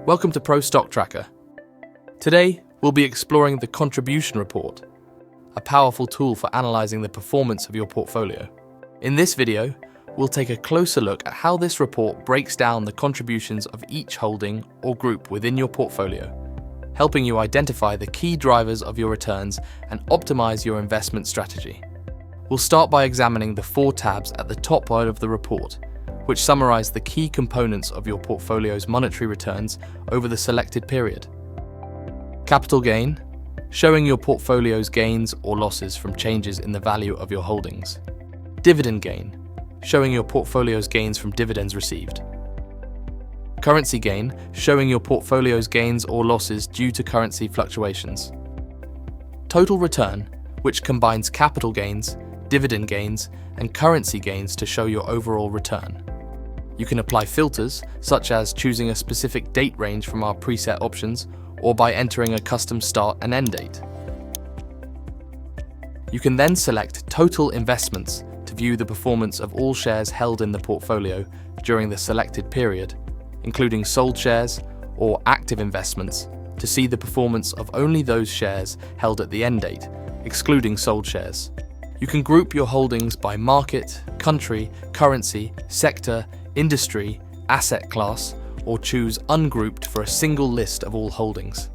Welcome to Pro Stock Tracker. Today, we'll be exploring the contribution report, a powerful tool for analyzing the performance of your portfolio. In this video, we'll take a closer look at how this report breaks down the contributions of each holding or group within your portfolio, helping you identify the key drivers of your returns and optimize your investment strategy. We'll start by examining the 4 tabs at the top right of the report, which summarize the key components of your portfolio's monetary returns over the selected period. Capital gain, showing your portfolio's gains or losses from changes in the value of your holdings. Dividend gain, showing your portfolio's gains from dividends received. Currency gain, showing your portfolio's gains or losses due to currency fluctuations. Total return, which combines capital gains, dividend gains, and currency gains to show your overall return. You can apply filters, such as choosing a specific date range from our preset options, or by entering a custom start and end date. You can then select Total Investments to view the performance of all shares held in the portfolio during the selected period, including sold shares or active investments, to see the performance of only those shares held at the end date, excluding sold shares. You can group your holdings by market, country, currency, sector, industry, asset class, or choose ungrouped for a single list of all holdings.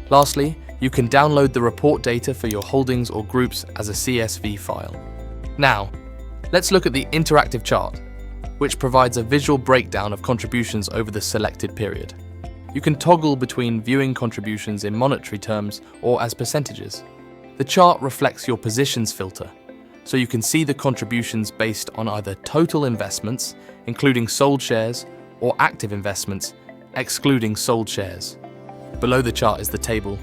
Lastly, you can download the report data for your holdings or groups as a CSV file. Now, let's look at the interactive chart, which provides a visual breakdown of contributions over the selected period. You can toggle between viewing contributions in monetary terms or as percentages. The chart reflects your positions filter, so you can see the contributions based on either total investments, including sold shares, or active investments, excluding sold shares. Below the chart is the table,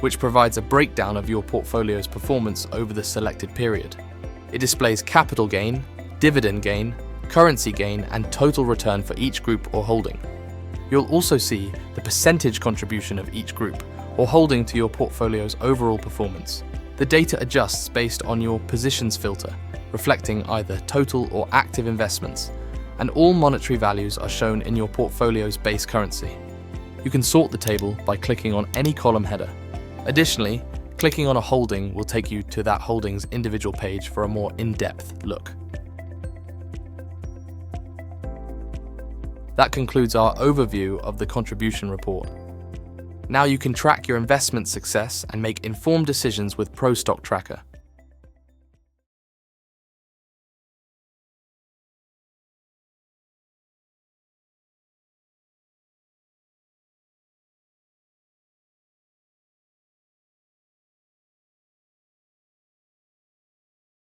which provides a breakdown of your portfolio's performance over the selected period. It displays capital gain, dividend gain, currency gain, and total return for each group or holding. You'll also see the percentage contribution of each group or holding to your portfolio's overall performance. The data adjusts based on your positions filter, reflecting either total or active investments, and all monetary values are shown in your portfolio's base currency. You can sort the table by clicking on any column header. Additionally, clicking on a holding will take you to that holding's individual page for a more in-depth look. That concludes our overview of the contribution report. Now you can track your investment success and make informed decisions with Pro Stock Tracker.